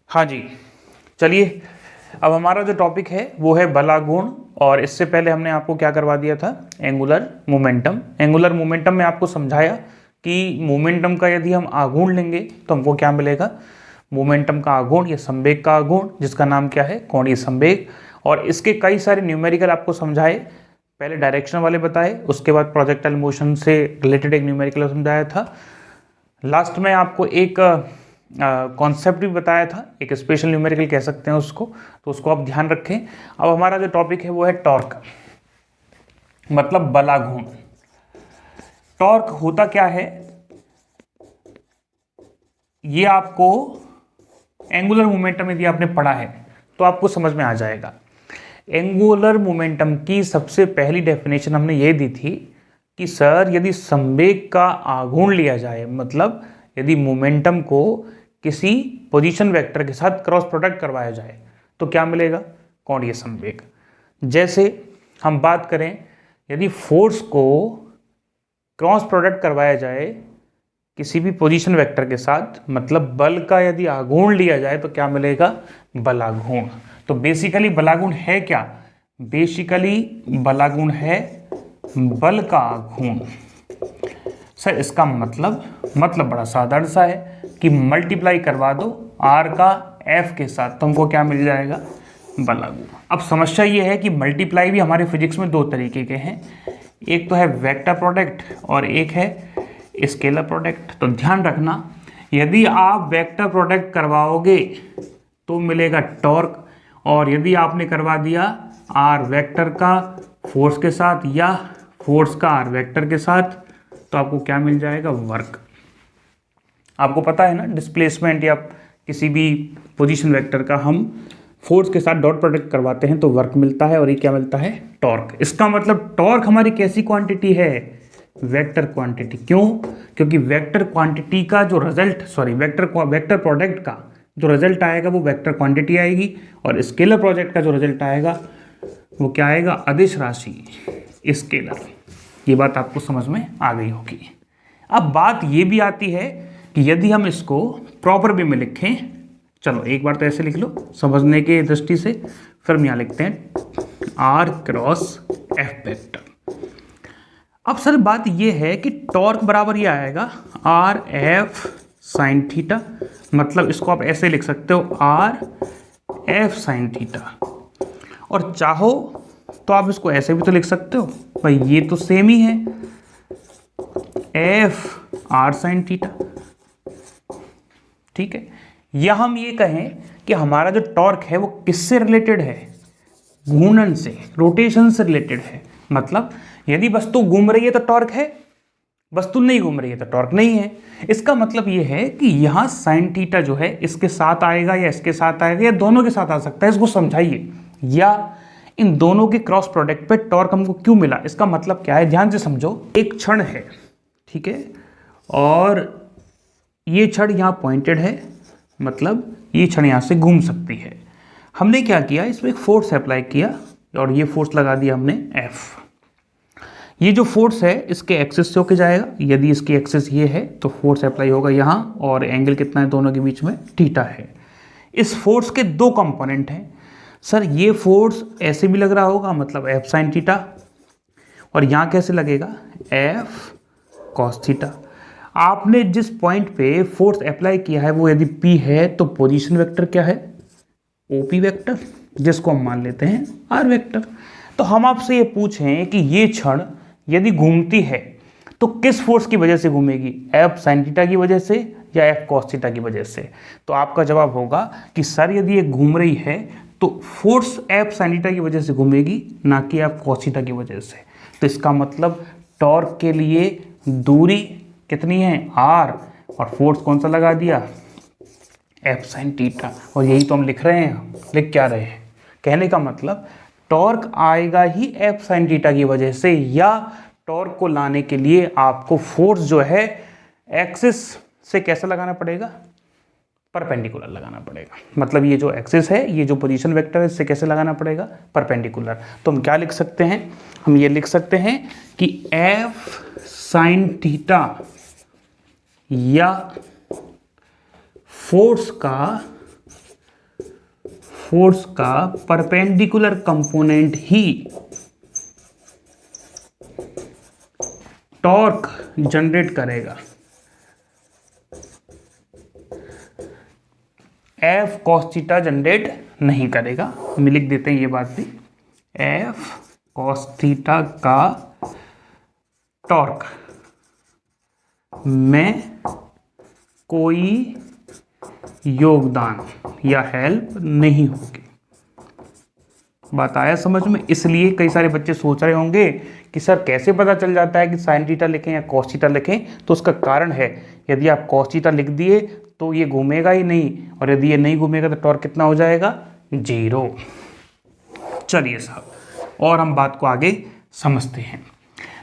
हाँ जी, चलिए अब हमारा जो टॉपिक है वो है बला गुण। और इससे पहले हमने आपको क्या करवा दिया था, एंगुलर मोमेंटम। एंगुलर मोमेंटम में आपको समझाया कि मोमेंटम का यदि हम आघूर्ण लेंगे तो हमको क्या मिलेगा, मोमेंटम का आघूर्ण या संवेग का आघूर्ण, जिसका नाम क्या है, कोणीय संवेग। और इसके कई सारे न्यूमेरिकल आपको समझाए, पहले डायरेक्शन वाले बताए, उसके बाद प्रोजेक्टाइल मोशन से रिलेटेड एक न्यूमेरिकल समझाया था, लास्ट में आपको एक कॉन्सेप्ट भी बताया था, एक स्पेशल न्यूमेरिकल कह सकते हैं उसको, तो उसको आप ध्यान रखें। अब हमारा जो टॉपिक है वो है टॉर्क, मतलब बला गुण। टॉर्क होता क्या है, ये आपको एंगुलर मोमेंटम यदि आपने पढ़ा है तो आपको समझ में आ जाएगा। एंगुलर मोमेंटम की सबसे पहली डेफिनेशन हमने ये दी थी कि सर यदि संवेग का आघूर्ण लिया जाए, मतलब यदि मोमेंटम को किसी पोजीशन वेक्टर के साथ क्रॉस प्रोडक्ट करवाया जाए तो क्या मिलेगा, कोणीय संवेग। जैसे हम बात करें, यदि फोर्स को क्रॉस प्रोडक्ट करवाया जाए किसी भी पोजीशन वेक्टर के साथ, मतलब बल का यदि आघूर्ण लिया जाए तो क्या मिलेगा, बलाघूर्ण। तो बेसिकली बलाघूर्ण है क्या, बेसिकली बलाघूर्ण है बल का आघूर्ण। सर इसका मतलब बड़ा साधारण सा है कि मल्टीप्लाई करवा दो r का f के साथ, तुमको क्या मिल जाएगा, बलाघूर्ण। अब समस्या ये है कि मल्टीप्लाई भी हमारे फिजिक्स में दो तरीके के हैं, एक तो है वेक्टर प्रोडक्ट और एक है स्केलर प्रोडक्ट। तो ध्यान रखना, यदि आप वेक्टर प्रोडक्ट करवाओगे तो मिलेगा टॉर्क, और यदि आपने करवा दिया r वेक्टर का फोर्स के साथ या फोर्स का r वेक्टर के साथ तो आपको क्या मिल जाएगा, वर्क। आपको पता है ना, डिस्प्लेसमेंट या किसी भी पोजीशन वेक्टर का हम फोर्स के साथ डॉट प्रोडक्ट करवाते हैं तो वर्क मिलता है, और ये क्या मिलता है, टॉर्क। इसका मतलब टॉर्क हमारी कैसी क्वांटिटी है, वेक्टर क्वांटिटी। क्यों, क्योंकि वेक्टर क्वांटिटी का जो रिजल्ट, वेक्टर प्रोडक्ट का जो रिजल्ट आएगा वो वेक्टर क्वांटिटी आएगी, और स्केलर प्रोडक्ट का जो रिजल्ट आएगा वो क्या आएगा, अदिश राशि, स्केलर। ये बात आपको समझ में आ गई होगी। अब बात ये भी आती है कि यदि हम इसको प्रॉपर वे में लिखें, चलो एक बार तो ऐसे लिख लो समझने के दृष्टि से, फिर हम यहाँ लिखते हैं r क्रॉस f वेक्टर। अब सर बात ये है कि टॉर्क बराबर ये आएगा r f साइन थीटा, मतलब इसको आप ऐसे लिख सकते हो r f साइन थीटा, और चाहो तो आप इसको ऐसे भी तो लिख सकते हो, भाई ये तो सेम ही है, f r साइन थीटा। ठीक है, या हम ये कहें कि हमारा जो टॉर्क है वो किससे रिलेटेड है, घूर्णन से, रोटेशन से रिलेटेड है। मतलब यदि वस्तु घूम रही है तो टॉर्क है, वस्तु नहीं घूम रही है तो टॉर्क नहीं है। इसका मतलब ये है कि यहां साइन थीटा जो है इसके साथ आएगा या इसके साथ आएगा या दोनों के साथ आ सकता है, इसको समझाइए। या इन दोनों के क्रॉस प्रोडक्ट पे टॉर्क हमको क्यों मिला, इसका मतलब क्या है, ध्यान से समझो। एक क्षण है, ठीक है, और ये क्षण यहाँ पॉइंटेड है, मतलब ये क्षण यहाँ से घूम सकती है। हमने क्या किया, इसमें एक फोर्स अप्लाई किया और ये फोर्स लगा दिया हमने F। ये जो फोर्स है इसके एक्सिस से होके जाएगा, यदि इसकी एक्सिस ये है तो फोर्स अप्लाई होगा यहाँ, और एंगल कितना है दोनों के बीच में, थीटा है। इस फोर्स के दो कंपोनेंट हैं सर, ये फोर्स ऐसे भी लग रहा होगा, मतलब F साइन थीटा, और यहाँ कैसे लगेगा, F कॉस थीटा। आपने जिस पॉइंट पे फोर्स अप्लाई किया है वो यदि P है तो पोजीशन वेक्टर क्या है, OP वेक्टर, जिसको हम मान लेते हैं R वेक्टर। तो हम आपसे ये पूछें कि ये क्षण यदि घूमती है तो किस फोर्स की वजह से घूमेगी, F साइन थीटा की वजह से या F कॉस थीटा की वजह से। तो आपका जवाब होगा कि सर यदि ये घूम रही है तो फोर्स F साइन थीटा की वजह से घूमेगी, ना कि F कॉस थीटा की वजह से। तो इसका मतलब टॉर्क के लिए दूरी कितनी है, R, और फोर्स कौन सा लगा दिया, F साइन थीटा। और यही तो हम लिख रहे हैं, लिख क्या रहे हैं, कहने का मतलब टॉर्क आएगा ही F साइन थीटा की वजह से, या टॉर्क को लाने के लिए आपको फोर्स जो है एक्सिस से कैसा लगाना पड़ेगा, परपेंडिकुलर लगाना पड़ेगा। मतलब ये जो एक्सिस है, ये जो पोजीशन वेक्टर है, इससे कैसे लगाना पड़ेगा, परपेंडिकुलर। तो हम क्या लिख सकते हैं, हम ये लिख सकते हैं कि F साइन थीटा या फोर्स का फोर्स का परपेंडिकुलर कंपोनेंट ही टॉर्क जनरेट करेगा। एफ कॉस थीटा जनरेट नहीं करेगा। हम लिख देते हैं ये बात भी, एफ कॉस थीटा का टॉर्क में कोई योगदान या हेल्प नहीं होगी। बात आया समझ में? इसलिए कई सारे बच्चे सोच रहे होंगे कि सर कैसे पता चल जाता है कि साइन थीटा लिखें या कॉस थीटा लिखें? तो उसका कारण है, यदि आप कॉस थीटा लिख दिए तो ये घूमेगा ही नहीं, और यदि ये नहीं घूमेगा तो टॉर्क कितना हो जाएगा? 0। चलिए साहब, और हम बात को आगे समझते हैं।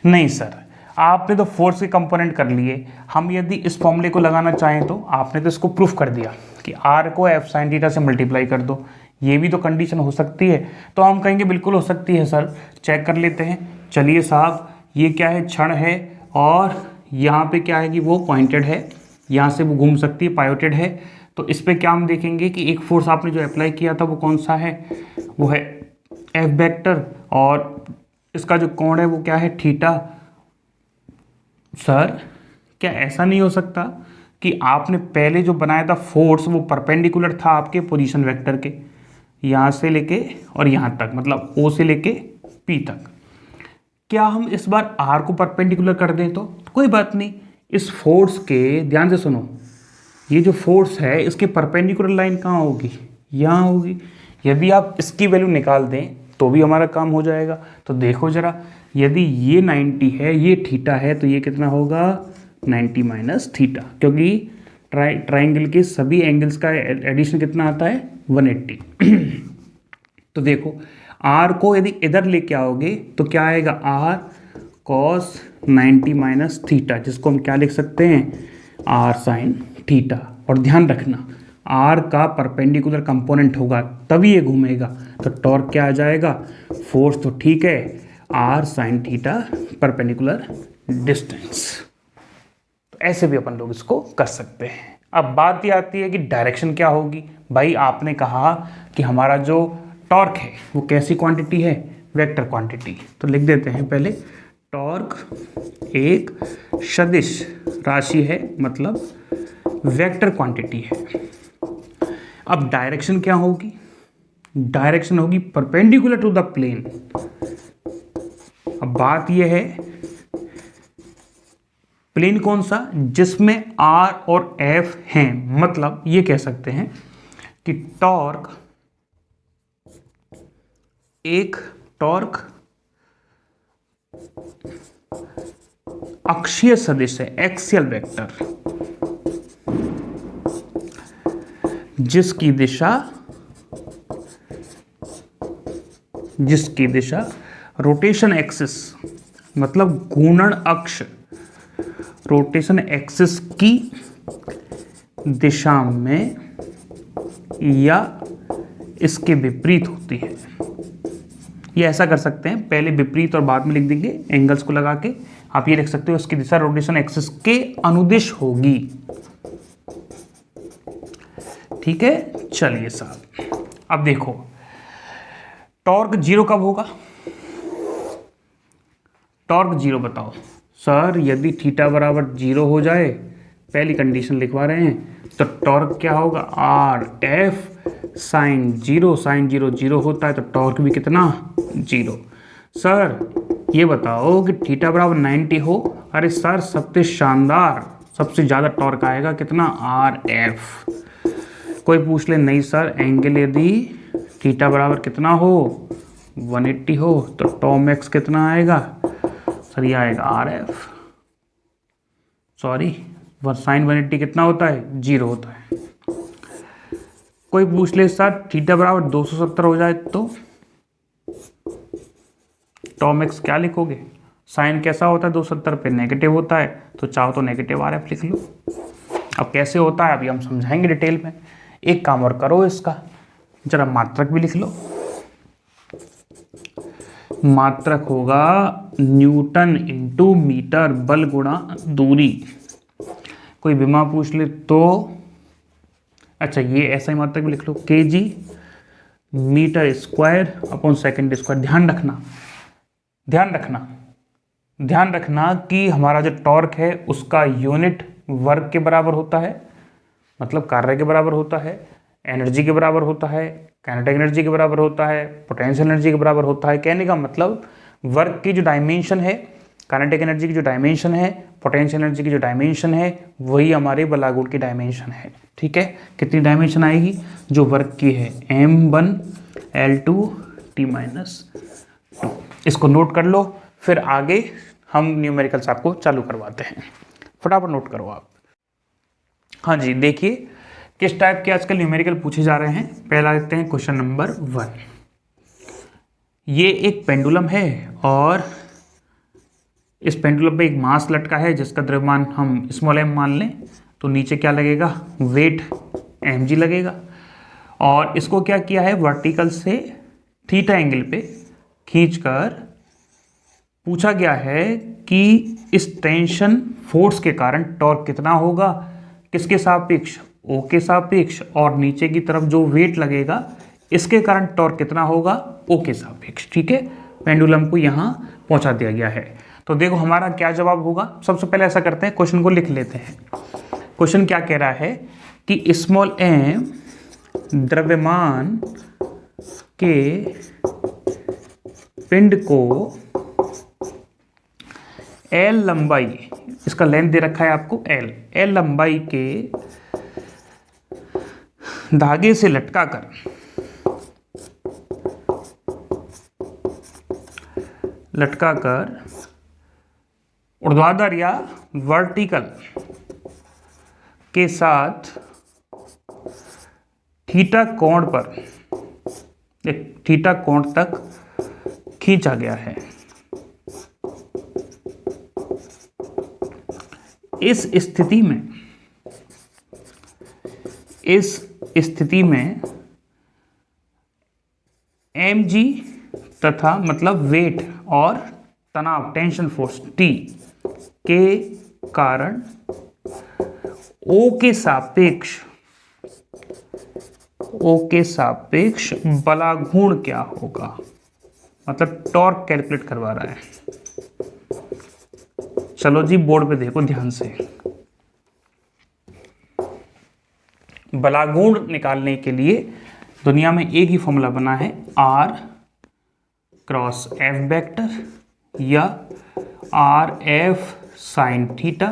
नहीं सर, आपने तो फोर्स के कंपोनेंट कर लिए, हम यदि इस फॉर्मूले को लगाना चाहें तो आपने तो इसको प्रूफ कर दिया कि आर को एफ साइन थीटा से मल्टीप्लाई कर दो। ये भी तो कंडीशन हो सकती है। तो हम कहेंगे बिल्कुल हो सकती है सर, चेक कर लेते हैं। चलिए साहब, ये क्या है? क्षण है, और यहाँ पे क्या है कि वो पॉइंटेड है, यहाँ से वो घूम सकती है, पायोटेड है। तो इस पे क्या हम देखेंगे कि एक फोर्स आपने जो अप्लाई किया था वो कौन सा है? वो है एफ वेक्टर, और इसका जो कोण है वो क्या है? थीटा। सर क्या ऐसा नहीं हो सकता कि आपने पहले जो बनाया था फोर्स वो परपेंडिकुलर था आपके पोजीशन वेक्टर के, यहाँ से लेके और यहाँ तक, मतलब O से लेके P तक। क्या हम इस बार R को परपेंडिकुलर कर दें तो कोई बात नहीं। इस फोर्स के, ध्यान से सुनो, ये जो फोर्स है इसके परपेंडिकुलर लाइन कहाँ होगी? यहाँ होगी। यदि आप इसकी वैल्यू निकाल दें तो भी हमारा काम हो जाएगा। तो देखो जरा, यदि ये 90 है, ये थीटा है, तो ये कितना होगा? 90 माइनस थीटा, क्योंकि ट्राइंगल के सभी एंगल्स का एडिशन कितना आता है? 180। तो देखो, आर को यदि इधर लेके आओगे तो क्या आएगा? आर कॉस 90 माइनस थीटा, जिसको हम क्या लिख सकते हैं? R sine theta. और ध्यान रखना, आर का परपेंडिकुलर कंपोनेंट होगा तभी ये घूमेगा। तो टॉर्क क्या आ जाएगा? फोर्स तो ठीक है, r sine theta perpendicular distance. तो ऐसे भी अपन लोग इसको कर सकते हैं। अब बात ये आती है कि डायरेक्शन क्या होगी। भाई आपने कहा कि हमारा जो टॉर्क है वो कैसी क्वांटिटी है? Vector quantity. तो लिख देते हैं पहले, टॉर्क एक सदिश राशि है, मतलब वेक्टर क्वांटिटी है। अब डायरेक्शन क्या होगी? डायरेक्शन होगी परपेंडिकुलर टू द प्लेन। अब बात यह है, प्लेन कौन सा? जिसमें R और F हैं। मतलब ये कह सकते हैं कि टॉर्क अक्षीय सदिश है, एक्सियल वेक्टर, जिसकी दिशा रोटेशन एक्सिस, मतलब घूर्णन अक्ष, रोटेशन एक्सिस की दिशा में या इसके विपरीत होती है। ये ऐसा कर सकते हैं, पहले विपरीत और बाद में लिख देंगे एंगल्स को लगा के। आप ये लिख सकते हो इसकी दिशा रोटेशन एक्सिस के अनुदिश होगी। ठीक है, चलिए साहब, अब देखो टॉर्क 0 कब होगा? टॉर्क 0 बताओ सर। यदि थीटा बराबर 0 हो जाए, पहली कंडीशन लिखवा रहे हैं, तो टॉर्क क्या होगा? R F sine 0। साइन 0 0 होता है, तो टॉर्क भी कितना? 0। सर ये बताओ कि थीटा बराबर 90 हो। अरे सर सबसे शानदार, सबसे ज़्यादा टॉर्क आएगा कितना? R F. कोई पूछ ले, नहीं सर एंगल यदि थीटा बराबर कितना हो? 180 हो, तो टॉम एक्स कितना आएगा? सर ये आएगा आर एफ। सॉरी, साइन 180 कितना होता है? 0 होता है। कोई पूछ ले सर थीटा बराबर 270 हो जाए तो टॉम एक्स क्या लिखोगे? साइन कैसा होता है 270 पे? नेगेटिव होता है, तो चाहो तो नेगेटिव आर एफ लिख लो। अब कैसे होता है अभी हम समझाएंगे डिटेल में। एक काम और करो, इसका जरा मात्रक भी लिख लो। मात्रक होगा न्यूटन इंटू मीटर बल गुणा दूरी। कोई बीमा पूछ ले तो, अच्छा ये ऐसा ही मात्रक भी लिख लो, KG metre square upon second square. ध्यान रखना कि हमारा जो टॉर्क है उसका यूनिट वर्क के बराबर होता है, मतलब कार्य के बराबर होता है, एनर्जी के बराबर होता है, काइनेटिक एनर्जी के बराबर होता है, पोटेंशियल एनर्जी के बराबर होता है। कहने का मतलब वर्क की जो डायमेंशन है, काइनेटिक एनर्जी की जो डायमेंशन है, पोटेंशियल एनर्जी की जो डायमेंशन है, वही हमारे बलागुण की डायमेंशन है। ठीक है, कितनी डायमेंशन आएगी जो वर्क की है, m1 L2 T-2। इसको नोट कर लो, फिर आगे हम न्यूमेरिकल्स आपको चालू करवाते हैं। फटाफट नोट करो आप। हाँ जी, देखिए किस टाइप के आजकल न्यूमेरिकल पूछे जा रहे हैं। पहला देखते हैं क्वेश्चन नंबर 1। ये एक पेंडुलम है और इस पेंडुलम पे एक मास लटका है जिसका द्रव्यमान हम स्मॉल m मान लें, तो नीचे क्या लगेगा, वेट mg लगेगा। और इसको क्या किया है, वर्टिकल से थीटा एंगल पे खींचकर पूछा गया है कि इस टेंशन फोर्स के कारण टॉर्क कितना होगा, किसके सापेक्ष, O के सापेक्ष, और नीचे की तरफ जो वेट लगेगा इसके कारण टॉर्क कितना होगा, O के सापेक्ष। ठीक है, पेंडुलम को यहाँ पहुँचा दिया गया है। तो देखो हमारा क्या जवाब होगा। सबसे पहले ऐसा करते हैं, क्वेश्चन को लिख लेते हैं। क्वेश्चन क्या कह रहा है कि स्मॉल m द्रव्यमान के पिंड को L लंबाई, इसका लेंथ दे रखा है आपको L लंबाई के धागे से लटकाकर ऊर्ध्वाधर या वर्टिकल के साथ थीटा कोण तक खींचा गया है। इस स्थिति में mg तथा मतलब वेट और तनाव टेंशन फोर्स T के कारण O के सापेक्ष बलाघूर्ण क्या होगा, मतलब टॉर्क कैलकुलेट करवा रहा है। चलो जी, बोर्ड पे देखो ध्यान से। बलाघूर्ण निकालने के लिए दुनिया में एक ही फॉर्मूला बना है, R क्रॉस F वेक्टर या RF साइन थीटा।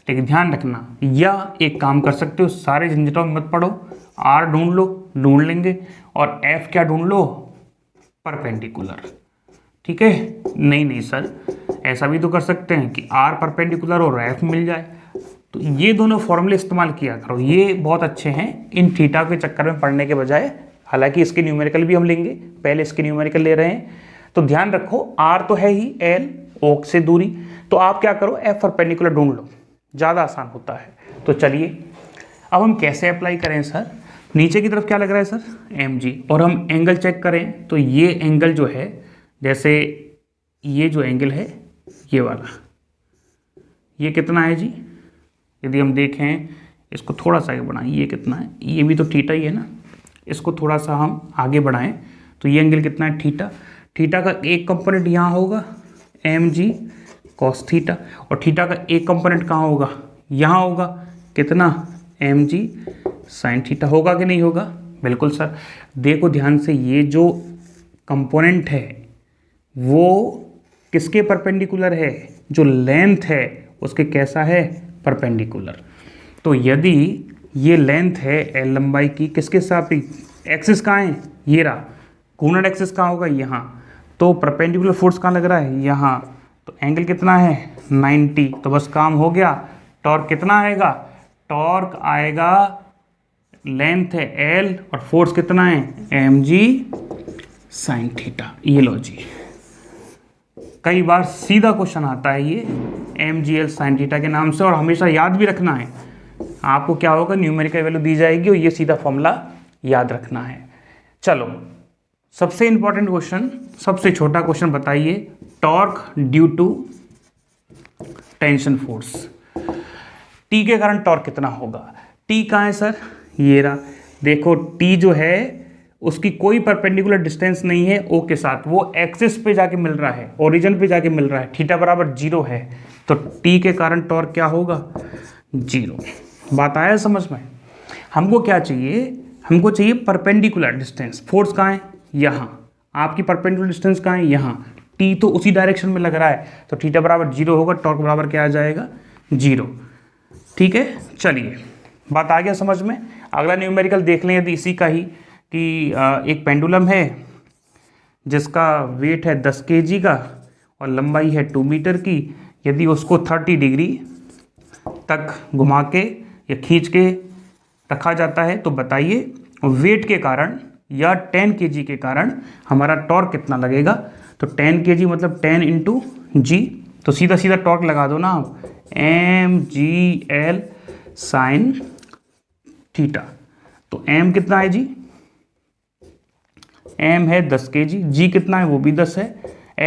लेकिन ध्यान रखना, या एक काम कर सकते हो, सारे झंझटों में मत पड़ो, R ढूंढ लेंगे, और F क्या ढूंढ लो, परपेंडिकुलर। ठीक है, नहीं सर, ऐसा भी तो कर सकते हैं कि R परपेंडिकुलर और F मिल जाए। तो ये दोनों फॉर्मूले इस्तेमाल किया करो, ये बहुत अच्छे हैं इन थीटा के चक्कर में पढ़ने के बजाय। हालांकि इसके न्यूमेरिकल भी हम लेंगे, पहले इसके न्यूमेरिकल ले रहे हैं। तो ध्यान रखो, R तो है ही, L O से दूरी, तो आप क्या करो, F परपेंडिकुलर ढूंढ लो, ज़्यादा आसान होता है। तो चलिए अब हम कैसे अप्लाई करें सर। नीचे की तरफ क्या लग रहा है सर, mg, और हम एंगल चेक करें तो ये एंगल जो है, जैसे ये जो एंगल है ये वाला, ये कितना है जी, यदि हम देखें इसको थोड़ा सा आगे बढ़ाएं, ये कितना है, ये भी तो थीटा ही है ना। इसको थोड़ा सा हम आगे बढ़ाएं तो ये एंगल कितना है, थीटा। थीटा का एक कंपोनेंट यहाँ होगा mg cos थीटा, और थीटा का एक कंपोनेंट कहाँ होगा, यहाँ होगा, कितना, mg sin थीटा। होगा कि नहीं होगा, बिल्कुल सर। देखो ध्यान से, ये जो कंपोनेंट है वो किसके परपेंडिकुलर है, जो लेंथ है उसके कैसा है, परपेंडिकुलर। तो यदि ये लेंथ है L लंबाई की, किसके सापेक्ष, एक्सिस कहाँ है, ये रहा, घूर्णन एक्सिस कहाँ होगा, यहाँ, तो परपेंडिकुलर फोर्स कहाँ लग रहा है, यहाँ। तो एंगल कितना है, 90। तो बस काम हो गया। टॉर्क कितना आएगा, टॉर्क आएगा, लेंथ है L और फोर्स कितना है, mg sin थीटा। ये लो जी, कई बार सीधा क्वेश्चन आता है ये mgl sin थीटा के नाम से, और हमेशा याद भी रखना है आपको। क्या होगा, न्यूमेरिकल वैल्यू दी जाएगी और ये सीधा फॉर्मूला याद रखना है। चलो, सबसे इंपॉर्टेंट क्वेश्चन, सबसे छोटा क्वेश्चन बताइए, torque due to tension force, T के कारण टॉर्क कितना होगा। टी कहाँ है सर, ये रहा। देखो टी जो है उसकी कोई परपेंडिकुलर डिस्टेंस नहीं है ओ के साथ, वो एक्सिस पे जाके मिल रहा है, ओरिजिन पे जाके मिल रहा है, थीटा बराबर 0 है, तो टी के कारण टॉर्क क्या होगा 0। बात आया समझ में? हमको क्या चाहिए, हमको चाहिए परपेंडिकुलर डिस्टेंस। फोर्स कहाँ है, यहाँ। आपकी परपेंडिकुलर डिस्टेंस कहाँ है, यहाँ। टी तो उसी डायरेक्शन में लग रहा है, तो थीटा बराबर 0 होगा, टॉर्क बराबर क्या आ जाएगा 0। ठीक है, चलिए बात आ गया समझ में। अगला न्यूमेरिकल देख लें यदि इसी का ही, कि एक पेंडुलम है जिसका वेट है 10 kg का और लंबाई है 2 मीटर की। यदि उसको 30 डिग्री तक घुमा के या खींच के रखा जाता है तो बताइए वेट के कारण या 10 kg के कारण हमारा टॉर्क कितना लगेगा। तो 10 kg मतलब 10 इंटू जी, तो सीधा सीधा टॉर्क लगा दो ना आप, mgl साइन थीटा। तो m कितना है जी, m है 10 kg, g कितना है वो भी 10 है,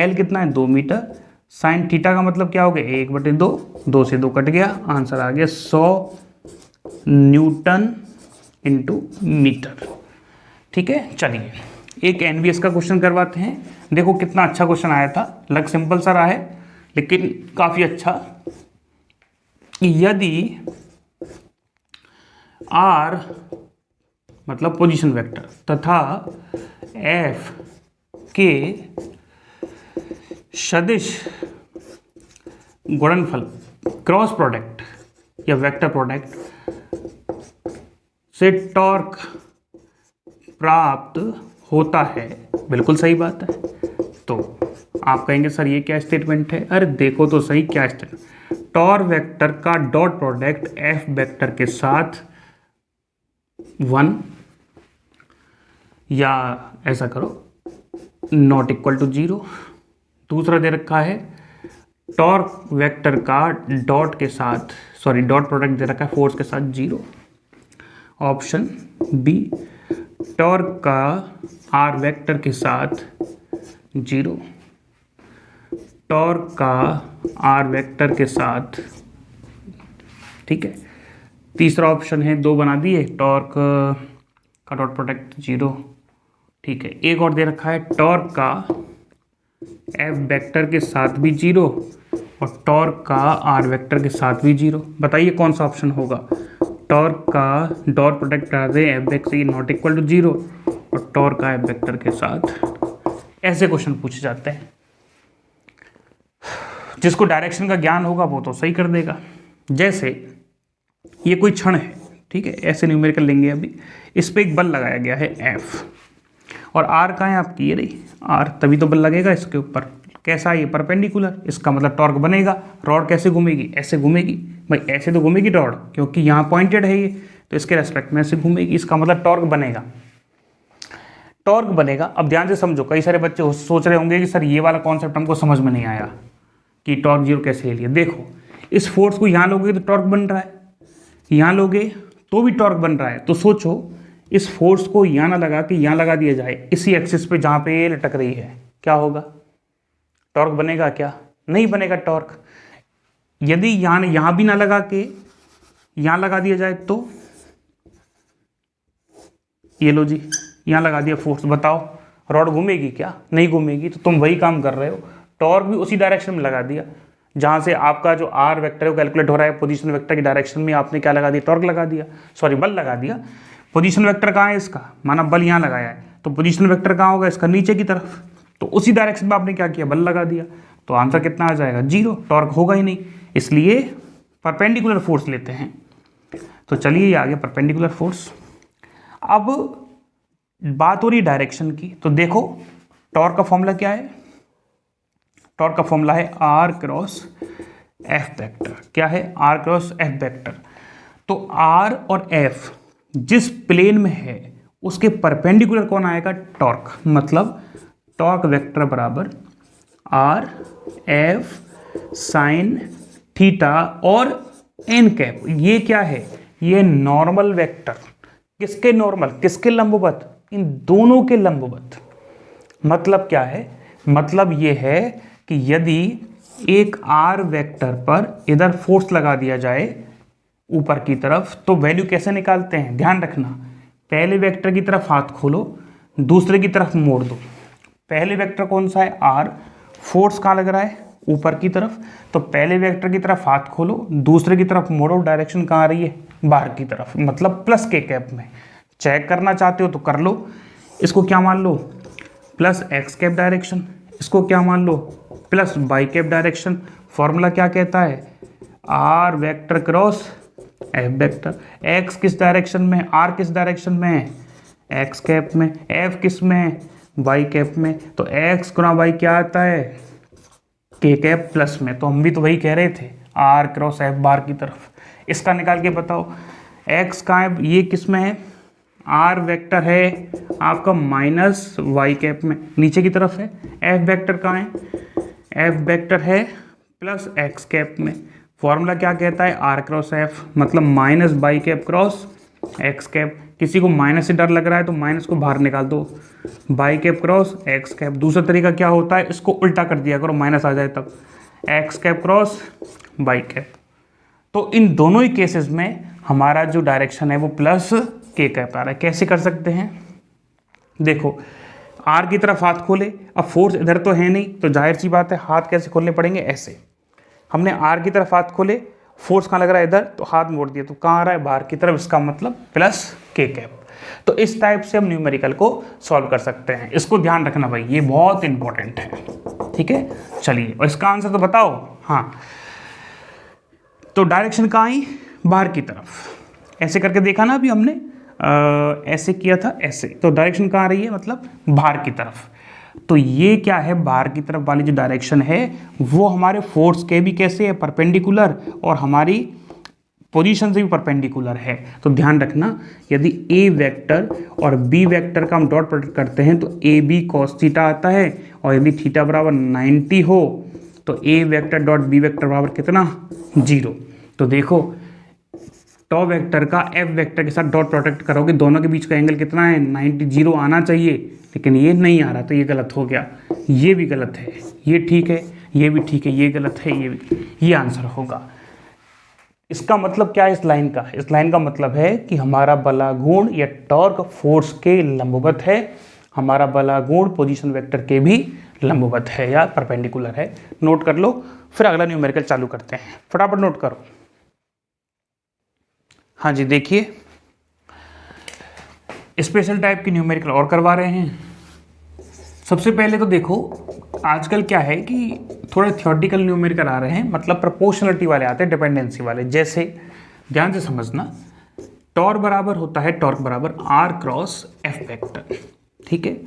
l कितना है 2 मीटर, साइन थीटा का मतलब क्या हो गया 1/2, 2 से 2 कट गया, आंसर आ गया 100 न्यूटन इंटू मीटर। ठीक है, चलिए एक एनवीएस का क्वेश्चन करवाते हैं। देखो कितना अच्छा क्वेश्चन आया था, लग सिंपल सा रहा है लेकिन काफी अच्छा। यदि r मतलब पोजीशन वेक्टर तथा f के सदिश गुणनफल क्रॉस प्रोडक्ट या वेक्टर प्रोडक्ट से टॉर्क प्राप्त होता है, बिल्कुल सही बात है। तो आप कहेंगे सर ये क्या स्टेटमेंट है, अरे देखो तो सही क्या स्टेटमेंट। टॉर्क वेक्टर का डॉट प्रोडक्ट एफ वेक्टर के साथ 1 या ऐसा करो नॉट इक्वल टू 0। दूसरा दे रखा है टॉर्क वेक्टर का डॉट के साथ, सॉरी डॉट प्रोडक्ट दे रखा है फोर्स के साथ 0। ऑप्शन बी टॉर्क का आर वेक्टर के साथ 0, टॉर्क का आर वेक्टर के साथ, ठीक है। तीसरा ऑप्शन है 2 बना दिए, टॉर्क का डॉट प्रोडक्ट 0, ठीक है। एक और दे रखा है टॉर्क का एफ वेक्टर के साथ भी 0 और टॉर्क का आर वेक्टर के साथ भी 0। बताइए कौन सा ऑप्शन होगा। टॉर्क का डॉट प्रोडक्ट आ दे F vector not equal to 0 और टॉर्क का एफ वेक्टर के साथ। ऐसे क्वेश्चन पूछे जाते हैं। जिसको डायरेक्शन का ज्ञान होगा वो तो सही कर देगा। जैसे ये कोई क्षण है, ठीक है, ऐसे न्यूमेरिकल लेंगे अभी। इस पे एक बल लगाया गया है एफ और आर कहाँ है आपकी, ये रही आर, तभी तो बल लगेगा इसके ऊपर। कैसा है ये, परपेंडिकुलर, इसका मतलब टॉर्क बनेगा। रॉड कैसे घूमेगी, ऐसे घूमेगी भाई, ऐसे तो घूमेगी रॉड क्योंकि यहाँ पॉइंटेड है ये, तो इसके रेस्पेक्ट में ऐसे घूमेगी, इसका मतलब टॉर्क बनेगा। टॉर्क बनेगा। अब ध्यान से समझो, कई सारे बच्चे सोच रहे होंगे कि सर ये वाला कॉन्सेप्ट हमको समझ में नहीं आया कि टॉर्क 0 कैसे ले लिया। देखो इस फोर्स को यहाँ लोगे तो टॉर्क बन रहा है, यहाँ लोगे तो भी टॉर्क बन रहा है। तो सोचो इस फोर्स को यहाँ ना लगा के यहाँ लगा दिया जाए इसी एक्सिस पे जहाँ पे ये लटक रही है, क्या होगा, टॉर्क बनेगा क्या, नहीं बनेगा टॉर्क। यदि यहाँ भी ना लगा के यहाँ लगा दिया जाए तो ये लो जी, यहाँ लगा दिया फोर्स, बताओ रॉड घूमेगी क्या, नहीं घूमेगी। तो तुम वही काम कर रहे हो, टॉर्क भी उसी डायरेक्शन में लगा दिया जहाँ से आपका जो आर वेक्टर है वो कैलकुलेट हो रहा है। पोजीशन वेक्टर की डायरेक्शन में आपने क्या लगा दिया, टॉर्क लगा दिया, सॉरी बल लगा दिया। पोजीशन वेक्टर कहाँ है इसका, माना बल यहाँ लगाया है, तो पोजीशन वेक्टर कहाँ होगा इसका, नीचे की तरफ। तो उसी डायरेक्शन में आपने क्या किया, बल लगा दिया। तो आंसर कितना आ जाएगा, 0, टॉर्क होगा ही नहीं। इसलिए परपेंडिकुलर फोर्स लेते हैं। तो चलिए ये आ गया परपेंडिकुलर फोर्स। अब बात हो रही डायरेक्शन की, तो देखो टॉर्क का फॉर्मूला क्या है, टॉर्क का फॉर्मूला है आर क्रॉस एफ वेक्टर। क्या है, आर क्रॉस एफ वेक्टर। तो आर और एफ जिस प्लेन में है उसके परपेंडिकुलर कौन आएगा, टॉर्क। मतलब टॉर्क वेक्टर बराबर आर एफ साइन थीटा और एन कैप। ये क्या है, ये नॉर्मल वेक्टर। किसके नॉर्मल, किसके लंबवत, इन दोनों के लंबवत। मतलब क्या है, मतलब ये है कि यदि एक आर वेक्टर पर इधर फोर्स लगा दिया जाए ऊपर की तरफ, तो वैल्यू कैसे निकालते हैं, ध्यान रखना। पहले वेक्टर की तरफ हाथ खोलो, दूसरे की तरफ मोड़ दो। पहले वेक्टर कौन सा है, आर, फोर्स कहाँ लग रहा है, ऊपर की तरफ, तो पहले वेक्टर की तरफ हाथ खोलो, दूसरे की तरफ मोड़ो, डायरेक्शन कहाँ आ रही है, बाहर की तरफ, मतलब प्लस के कैप में। चेक करना चाहते हो तो कर लो, इसको क्या मान लो, प्लस एक्स कैप डायरेक्शन, इसको क्या मान लो, plus Y cap direction. Formula क्या कहता है, R vector cross F vector. X किस डायरेक्शन में, आर किस डायरेक्शन में, एक्स कैप में, एफ किस में, वाई कैप में। तो एक्स गुना वाई क्या आता है, के कैप प्लस में। तो हम भी तो वही कह रहे थे, आर क्रॉस एफ बार की तरफ। इसका निकाल के बताओ, एक्स कहाँ है, ये किस में है, आर वेक्टर है आपका माइनस वाई कैप में, नीचे की तरफ है। एफ वेक्टर कहाँ है, एफ वेक्टर है प्लस एक्स कैप में। फॉर्मूला क्या कहता है, आर क्रॉस एफ, मतलब minus Y cap cross X cap. किसी को माइनस से डर लग रहा है तो माइनस को बाहर निकाल दो, Y cap cross X cap. दूसरा तरीका क्या होता है, इसको उल्टा कर दिया करो, माइनस आ जाए तब, X cap cross Y cap. तो इन दोनों ही केसेस में हमारा जो डायरेक्शन है वो प्लस के कैप आ रहा है। कैसे कर सकते हैं, देखो आर की तरफ हाथ खोले, अब फोर्स इधर तो है नहीं, तो जाहिर सी बात है हाथ कैसे खोलने पड़ेंगे, ऐसे। हमने आर की तरफ हाथ खोले, फोर्स कहाँ लग रहा है इधर, तो हाथ मोड़ दिया, तो कहाँ आ रहा है, बाहर की तरफ, इसका मतलब प्लस के कैप। तो इस टाइप से हम न्यूमेरिकल को सॉल्व कर सकते हैं। इसको ध्यान रखना भाई, ये बहुत इंपॉर्टेंट है, ठीक है। चलिए, और इसका आंसर तो बताओ। हाँ, तो डायरेक्शन कहाँ आई, बाहर की तरफ। ऐसे करके देखा ना अभी हमने, ऐसे किया था, ऐसे। तो डायरेक्शन कहाँ आ रही है, मतलब बाहर की तरफ। तो ये क्या है, बाहर की तरफ वाली जो डायरेक्शन है वो हमारे फोर्स के भी कैसे है, परपेंडिकुलर, और हमारी पोजीशन से भी परपेंडिकुलर है। तो ध्यान रखना, यदि ए वेक्टर और बी वेक्टर का हम डॉट प्रोडक्ट करते हैं तो ए बी कॉस थीटा आता है, और यदि थीटा बराबर 90 हो तो ए वेक्टर डॉट बी वेक्टर बराबर कितना, 0। तो देखो, टॉप वेक्टर का एफ वेक्टर के साथ डॉट प्रोडक्ट करोगे, दोनों के बीच का एंगल कितना है, 90, 0 आना चाहिए, लेकिन ये नहीं आ रहा, तो ये गलत हो गया। ये भी गलत है, ये ठीक है, ये भी ठीक है, ये गलत है, ये भी, ये आंसर होगा। इसका मतलब क्या है इस लाइन का, इस लाइन का मतलब है कि हमारा बलागुण या टॉर्क फोर्स के लंबवत है, हमारा बलागुण पोजीशन वेक्टर के भी लंबवत है या परपेंडिकुलर है। नोट कर लो, फिर अगला न्यूमेरिकल चालू करते हैं, फटाफट नोट करो। हाँ जी, देखिए स्पेशल टाइप की न्यूमेरिकल और करवा रहे हैं। सबसे पहले तो देखो, आजकल क्या है कि थोड़े थियोरेटिकल न्यूमेरिकल आ रहे हैं, मतलब प्रोपोर्शनलिटी वाले आते हैं, डिपेंडेंसी वाले। जैसे ध्यान से समझना, टॉर्क बराबर होता है, टॉर्क बराबर आर क्रॉस एफ वेक्टर, ठीक है।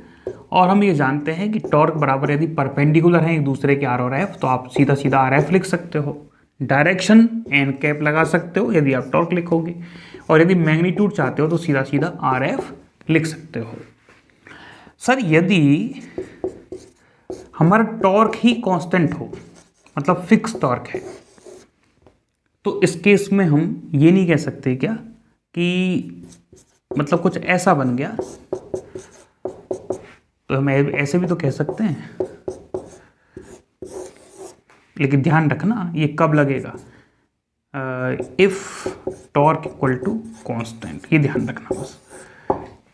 और हम ये जानते हैं कि टॉर्क बराबर यदि परपेंडिकुलर है एक दूसरे के आर और एफ, तो आप सीधा सीधा आर एफ लिख सकते हो, डायरेक्शन एन कैप लगा सकते हो यदि आप टॉर्क लिखोगे, और यदि मैग्नीट्यूड चाहते हो तो सीधा सीधा आर एफ लिख सकते हो। सर यदि हमारा टॉर्क ही कांस्टेंट हो, मतलब फिक्स टॉर्क है, तो इस केस में हम ये नहीं कह सकते क्या कि मतलब कुछ ऐसा बन गया, तो हम ऐसे भी तो कह सकते हैं, लेकिन ध्यान रखना ये कब लगेगा, if torque equal to constant, ये ध्यान रखना बस।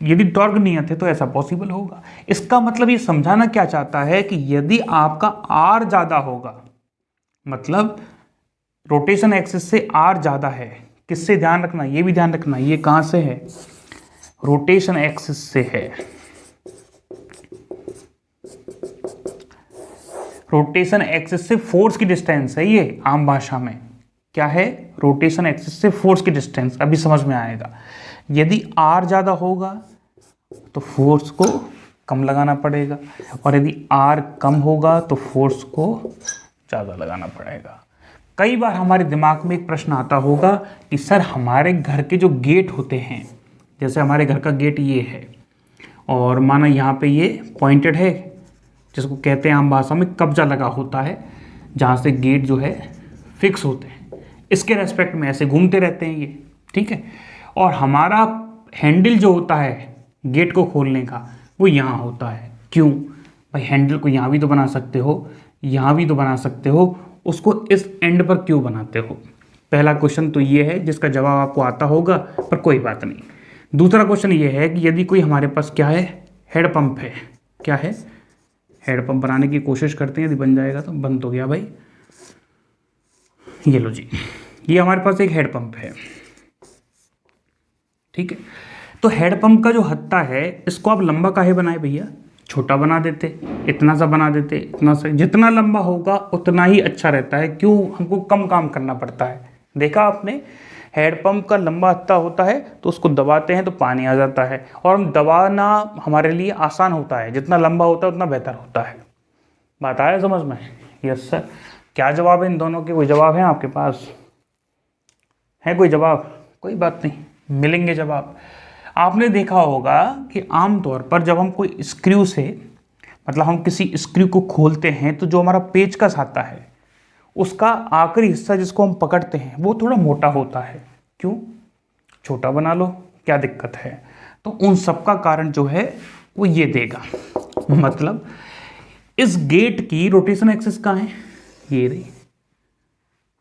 यदि टॉर्क नहीं आते तो ऐसा पॉसिबल होगा। इसका मतलब ये समझाना क्या चाहता है कि यदि आपका आर ज्यादा होगा, मतलब रोटेशन एक्सिस से आर ज्यादा है, किससे ध्यान रखना, ये भी ध्यान रखना, ये कहां से है, रोटेशन एक्सिस से है। रोटेशन एक्सिस से फोर्स की डिस्टेंस है ये, आम भाषा में क्या है, रोटेशन एक्सिस से फोर्स की डिस्टेंस। अभी समझ में आएगा। यदि आर ज़्यादा होगा तो फोर्स को कम लगाना पड़ेगा, और यदि आर कम होगा तो फोर्स को ज़्यादा लगाना पड़ेगा। कई बार हमारे दिमाग में एक प्रश्न आता होगा कि सर हमारे घर के जो गेट होते हैं, जैसे हमारे घर का गेट ये है, और माना यहाँ पे ये पॉइंटेड है, जिसको कहते हैं आम भाषा में कब्जा लगा होता है, जहाँ से गेट जो है फिक्स होते हैं, इसके रेस्पेक्ट में ऐसे घूमते रहते हैं ये, ठीक है। और हमारा हैंडल जो होता है गेट को खोलने का, वो यहाँ होता है। क्यों भाई, हैंडल को यहाँ भी तो बना सकते हो, यहाँ भी तो बना सकते हो, उसको इस एंड पर क्यों बनाते हो। पहला क्वेश्चन तो ये है जिसका जवाब आपको आता होगा, पर कोई बात नहीं। दूसरा क्वेश्चन ये है कि यदि कोई हमारे पास क्या है, हेड पंप है, क्या है, हेड पंप बनाने की कोशिश करते हैं, यदि बन जाएगा तो। बंद हो गया भाई, ये लो जी, ये हमारे पास एक हेड पंप है, ठीक है। तो हेड पंप का जो हत्था है, इसको आप लंबा काहे बनाए भैया, छोटा बना देते, इतना सा बना देते, इतना सा, जितना लंबा होगा उतना ही अच्छा रहता है। क्यों, हमको कम काम करना पड़ता है। देखा आपने, हेड पंप का लंबा हत्था होता है तो उसको दबाते हैं तो पानी आ जाता है, और हम दबाना हमारे लिए आसान होता है, जितना लंबा होता है उतना बेहतर होता है। बात आया समझ में? Yes sir. क्या जवाब है इन दोनों के? कोई जवाब है आपके पास? है कोई जवाब? कोई बात नहीं, मिलेंगे जवाब। आपने देखा होगा कि आमतौर पर जब हम कोई स्क्रू से, मतलब हम किसी स्क्रू को खोलते हैं, तो जो हमारा पेचकस आता है उसका आखिरी हिस्सा जिसको हम पकड़ते हैं वो थोड़ा मोटा होता है। क्यों? छोटा बना लो, क्या दिक्कत है। तो उन सब का कारण जो है वो ये देगा। मतलब इस गेट की रोटेशन एक्सिस कहाँ है, ये रही।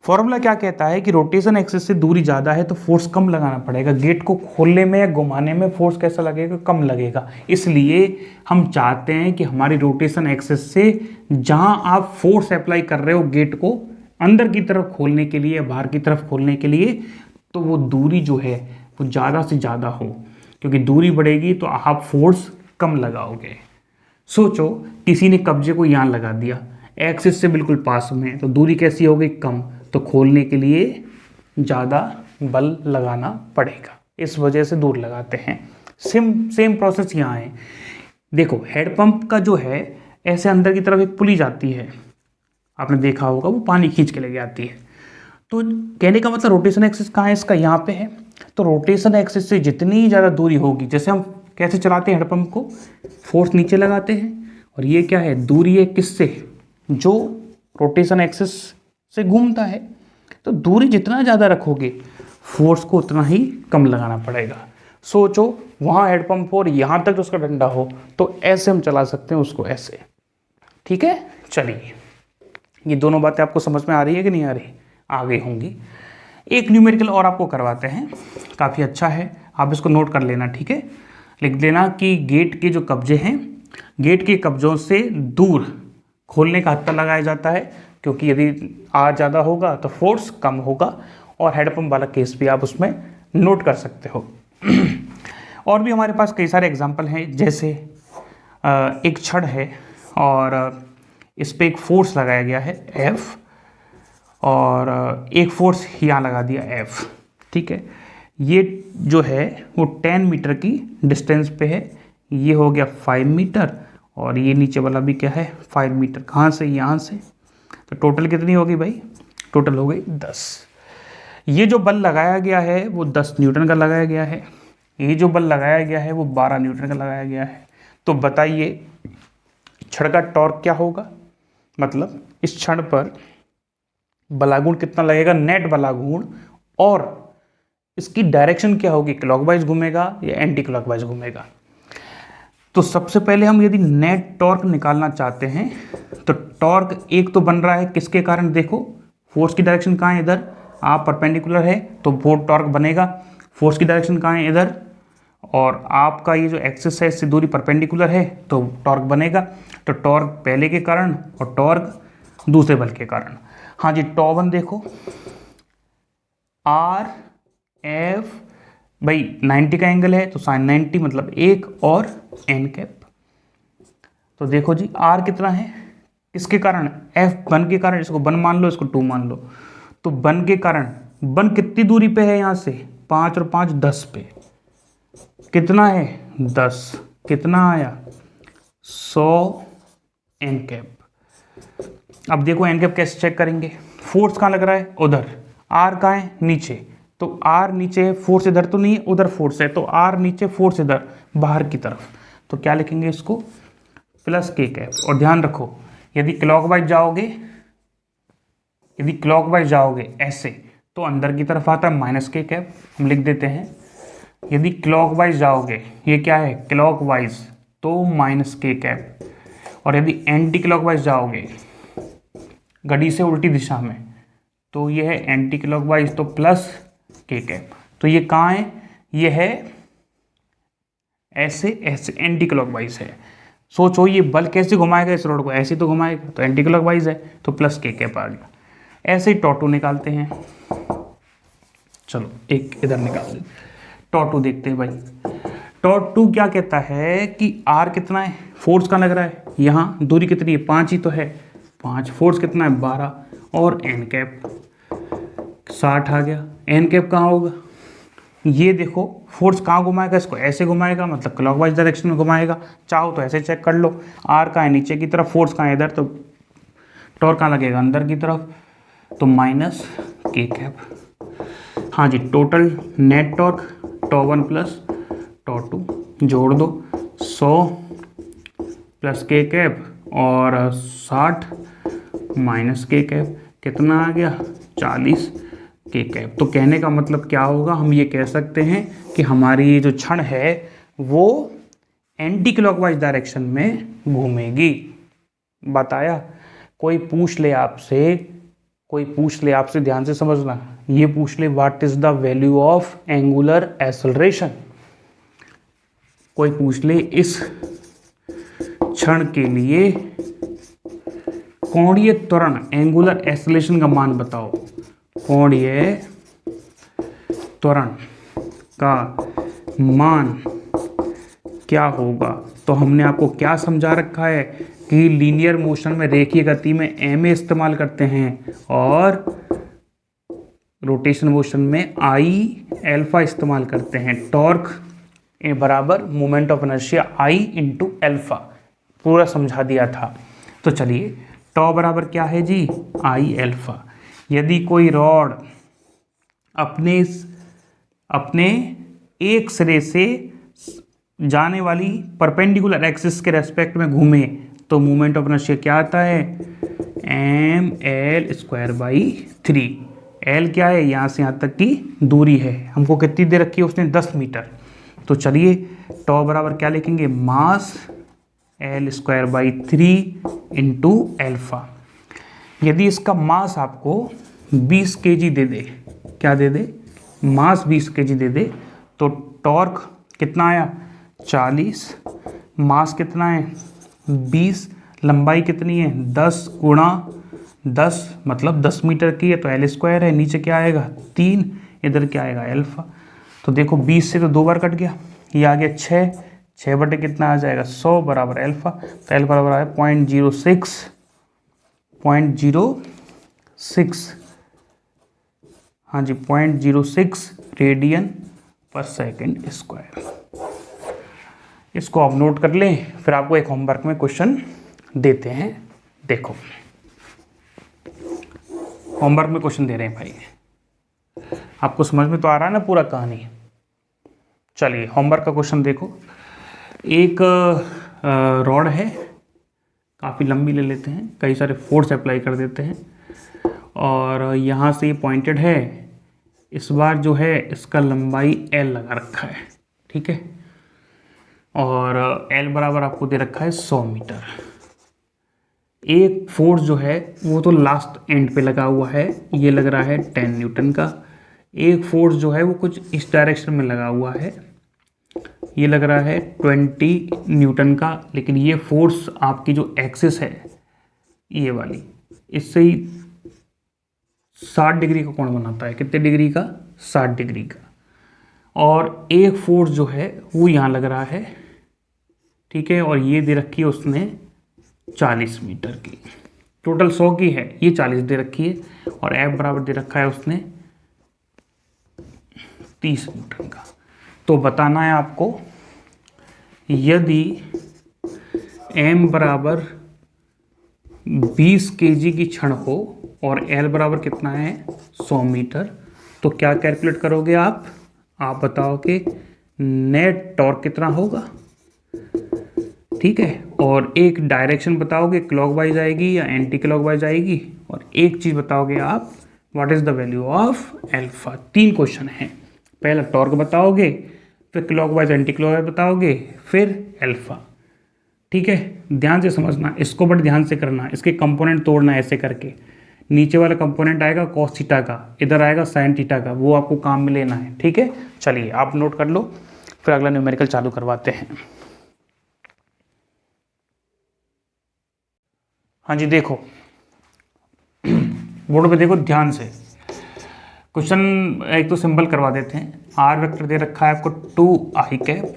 फॉर्मूला क्या कहता है कि रोटेशन एक्सिस से दूरी ज़्यादा है तो फोर्स कम लगाना पड़ेगा। गेट को खोलने में या घुमाने में फोर्स कैसा लगेगा, कम लगेगा। इसलिए हम चाहते हैं कि हमारी रोटेशन एक्सिस से जहां आप फोर्स अप्लाई कर रहे हो गेट को अंदर की तरफ खोलने के लिए या बाहर की तरफ खोलने के लिए, तो वो दूरी जो है वो ज़्यादा से ज़्यादा हो, क्योंकि दूरी बढ़ेगी तो आप फोर्स कम लगाओगे। सोचो किसी ने कब्जे को यहाँ लगा दिया, एक्सिस से बिल्कुल पास में, तो दूरी कैसी हो गई, कम, तो खोलने के लिए ज़्यादा बल लगाना पड़ेगा, इस वजह से दूर लगाते हैं। सेम प्रोसेस यहाँ है। देखो हेड पंप का जो है, ऐसे अंदर की तरफ एक पुली जाती है, आपने देखा होगा, वो पानी खींच के लेके आती है। तो कहने का मतलब रोटेशन एक्सिस कहाँ है इसका, यहाँ पे है। तो रोटेशन एक्सिस से जितनी ज़्यादा दूरी होगी, जैसे हम कैसे चलाते हैं हेड पंप को, फोर्स नीचे लगाते हैं, और ये क्या है, दूरी है किससे, जो रोटेशन एक्सिस से घूमता है। तो दूरी जितना ज़्यादा रखोगे फोर्स को उतना ही कम लगाना पड़ेगा। सोचो वहाँ हेड पंप और यहाँ तक जो उसका डंडा हो, तो ऐसे हम चला सकते हैं उसको, ऐसे। ठीक है, चलिए, ये दोनों बातें आपको समझ में आ रही है कि नहीं आ रही? आ गई होंगी। एक न्यूमेरिकल और आपको करवाते हैं, काफ़ी अच्छा है, आप इसको नोट कर लेना, ठीक है। लिख देना कि गेट के जो कब्जे हैं, गेट के कब्जों से दूर खोलने का हत्था लगाया जाता है, क्योंकि यदि आर ज़्यादा होगा तो फोर्स कम होगा। और हेड पंप वाला केस भी आप उसमें नोट कर सकते हो। और भी हमारे पास कई सारे एग्जांपल हैं, जैसे एक छड़ है और इस पर एक फोर्स लगाया गया है F, और एक फोर्स यहाँ लगा दिया F, ठीक है। ये जो है वो 10 मीटर की डिस्टेंस पे है, ये हो गया 5 मीटर, और ये नीचे वाला भी क्या है, 5 मीटर। कहाँ से, यहाँ से। तो टोटल कितनी होगी भाई, टोटल हो गई 10। ये जो बल लगाया गया है वो 10 न्यूटन का लगाया गया है, ये जो बल लगाया गया है वो 12 न्यूटन का लगाया गया है। तो बताइए छड़ का टॉर्क क्या होगा, मतलब इस छड़ पर बलागुण कितना लगेगा, नेट बलागुण, और इसकी डायरेक्शन क्या होगी, क्लॉकवाइज घूमेगा या एंटी क्लॉकवाइज घूमेगा। तो सबसे पहले हम यदि नेट टॉर्क निकालना चाहते हैं, तो टॉर्क एक तो बन रहा है किसके कारण, देखो फोर्स की डायरेक्शन कहाँ है, इधर, आप परपेंडिकुलर है तो वो टॉर्क बनेगा। फोर्स की डायरेक्शन कहाँ है, इधर, और आपका ये जो एक्सिस है इससे दूरी परपेंडिकुलर है तो टॉर्क बनेगा। तो टॉर्क पहले के कारण और टॉर्क दूसरे बल के कारण। हाँ जी, टॉ1 देखो, आर एफ, भाई 90 का एंगल है तो साइन 90 मतलब 1 और एन कैप। तो देखो जी आर कितना है, किसके कारण, एफ बन के कारण, इसको 1 मान लो, इसको 2 मान लो। तो बन के कारण, बन कितनी दूरी पे है यहाँ से, 5 और 5 10 पे, कितना है 10, कितना आया 100 एन कैप। अब देखो एन कैप कैसे चेक करेंगे, फोर्स कहाँ लग रहा है, उधर, आर कहाँ है, नीचे, तो आर नीचे है, फोर्स इधर तो नहीं है, उधर फोर्स है, तो आर नीचे, फोर्स इधर बाहर की तरफ। तो क्या लिखेंगे इसको, प्लस के कैप। और ध्यान रखो यदि क्लॉकवाइज जाओगे, यदि क्लॉकवाइज जाओगे ऐसे, तो अंदर की तरफ आता है माइनस के कैप, हम लिख देते हैं। यदि क्लॉकवाइज जाओगे, ये क्या है क्लॉकवाइज, तो माइनस के कैप। और यदि एंटी क्लॉकवाइज जाओगे, घड़ी से उल्टी दिशा में, तो ये है एंटी क्लॉकवाइज, तो प्लस के कैप। तो ये कहाँ है, ये है ऐसे ऐसे एंटी क्लॉकवाइज है। सोचो ये बल कैसे घुमाएगा इस रॉड को, ऐसे तो घुमाएगा, तो एंटी क्लॉकवाइज है तो प्लस के कैप आ गया। ऐसे ही टॉटू निकालते हैं, चलो एक इधर निकाल देते, टॉटू देखते हैं भाई। टॉटू क्या कहता है कि आर कितना है, फोर्स का लग रहा है, यहाँ दूरी कितनी है 5 ही तो है, 5, फोर्स कितना है 12, और एन कैप 60 आ गया। एन कैप कहाँ होगा, ये देखो फोर्स कहाँ घुमाएगा, इसको ऐसे घुमाएगा, मतलब क्लॉकवाइज डायरेक्शन में घुमाएगा। चाहो तो ऐसे चेक कर लो, आर कहाँ है नीचे की तरफ, फोर्स कहाँ है इधर, तो टॉर्क कहाँ लगेगा अंदर की तरफ, तो माइनस के कैप। हाँ जी, टोटल नेट टॉर्क टॉ1 प्लस टॉ2 जोड़ दो, 100 प्लस के कैप और 60 माइनस के कैप, कितना आ गया 40 के कैप। तो कहने का मतलब क्या होगा, हम ये कह सकते हैं कि हमारी ये जो छड़ है वो एंटी क्लॉकवाइज डायरेक्शन में घूमेगी। बताया। कोई पूछ ले आपसे, ध्यान से समझना, ये पूछ ले what is the value of angular acceleration, कोई पूछ ले इस क्षण के लिए कोणीय त्वरण एंगुलर एक्सेलरेशन का मान बताओ, कोणीय त्वरण का मान क्या होगा। तो हमने आपको क्या समझा रखा है कि लीनियर मोशन में, रेखीय गति में एम इस्तेमाल करते हैं और रोटेशन मोशन में आई एल्फा इस्तेमाल करते हैं। टॉर्क ए बराबर moment of inertia I into alpha, पूरा समझा दिया था। तो चलिए, टॉ बराबर क्या है जी, आई एल्फा। यदि कोई रॉड अपने एक सिरे से जाने वाली परपेंडिकुलर एक्सिस के रेस्पेक्ट में घूमे तो मोमेंट ऑफ इनर्शिया क्या आता है, M L square by 3। L क्या है, यहाँ से यहाँ तक की दूरी है, हमको कितनी दे रखी है उसने 10 मीटर। तो चलिए, टॉ बराबर क्या लिखेंगे, mass L square by 3 into alpha. यदि इसका मास आपको 20 kg दे दे, क्या दे दे, मास 20 kg दे दे, तो टॉर्क कितना आया 40, मास कितना है 20, लंबाई कितनी है 10 गुणा 10 मतलब 10 मीटर की है, तो एल स्क्वायर है, नीचे क्या आएगा 3, इधर क्या आएगा एल्फा। तो देखो 20 से तो 2 बार कट गया, ये आ गया 6 बटे कितना आ जाएगा 100 बराबर एल्फा। तो एल बराबर आया 0.06, हाँ जी 0.06 रेडियन पर सेकेंड स्क्वायर। इसको आप नोट कर लें, फिर आपको एक होमवर्क में क्वेश्चन देते हैं। देखो, होमवर्क में क्वेश्चन दे रहे हैं भाई, आपको समझ में तो आ रहा है ना पूरा कहानी। चलिए, होमवर्क का क्वेश्चन देखो। एक रॉड है, काफ़ी लंबी ले लेते हैं, कई सारे फोर्स अप्लाई कर देते हैं, और यहाँ से ये पॉइंटेड है, इस बार जो है इसका लंबाई एल लगा रखा है, ठीक है, और एल बराबर आपको दे रखा है 100 मीटर। एक फोर्स जो है वो तो लास्ट एंड पे लगा हुआ है, ये लग रहा है 10 न्यूटन का। एक फोर्स जो है वो कुछ इस डायरेक्शन में लगा हुआ है, ये लग रहा है 20 न्यूटन का। लेकिन ये फोर्स आपकी जो एक्सिस है ये वाली, इससे ही 60 डिग्री का कोण बनाता है। कितने डिग्री का, 60 डिग्री का। और एक फोर्स जो है वो यहाँ लग रहा है, ठीक है, और ये दे रखी है उसने 40 मीटर की, टोटल 100 की है, ये 40 दे रखी है, और एफ बराबर दे रखा है उसने 30 न्यूटन का। तो बताना है आपको, यदि एम बराबर 20 kg की छड़ हो और एल बराबर कितना है 100 मीटर, तो क्या कैलकुलेट करोगे आप बताओ कि नेट टॉर्क कितना होगा, ठीक है, और एक डायरेक्शन बताओगे क्लॉकवाइज आएगी या एंटी क्लॉकवाइज आएगी, और एक चीज़ बताओगे आप what is the value of alpha. 3 question हैं, पहला टॉर्क बताओगे, फिर क्लॉकवाइज एंटी क्लॉकवाइज बताओगे, फिर एल्फा, ठीक है। ध्यान से समझना, इसको बड़े ध्यान से करना, इसके कंपोनेंट तोड़ना ऐसे करके। नीचे वाला कंपोनेंट आएगा कॉस थीटा का, इधर आएगा साइन थीटा का, वो आपको काम में लेना है, ठीक है। चलिए आप नोट कर लो, फिर अगला न्यूमेरिकल चालू करवाते हैं। हाँ जी, देखो बोर्ड पे देखो ध्यान से। क्वेश्चन एक तो सिंबल करवा देते हैं। आर वेक्टर दे रखा है आपको 2i कैप,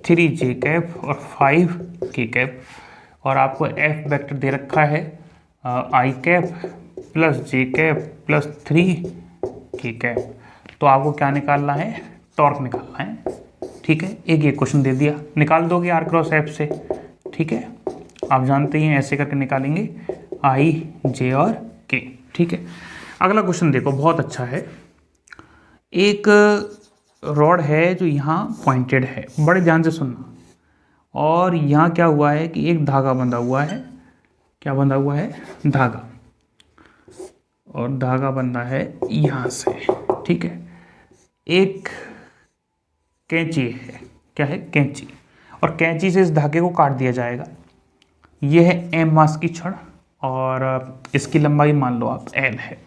3j कैप और 5k कैप, और आपको एफ वेक्टर दे रखा है i cap plus j cap plus 3k cap. तो आपको क्या निकालना है? टॉर्क निकालना है। ठीक है, एक ये क्वेश्चन दे दिया, निकाल दोगे आर क्रॉस एफ से। ठीक है, आप जानते हैं ऐसे करके निकालेंगे i, j और k। ठीक है, अगला क्वेश्चन देखो, बहुत अच्छा है। एक रॉड है जो यहाँ पॉइंटेड है, बड़े ध्यान से सुनना, और यहाँ क्या हुआ है कि एक धागा बंधा हुआ है। क्या बंधा हुआ है? धागा, और धागा बंधा है यहाँ से। ठीक है, एक कैंची है। क्या है? कैंची, और कैंची से इस धागे को काट दिया जाएगा। यह है एम मास की छड़, और इसकी लंबाई मान लो आप एल है।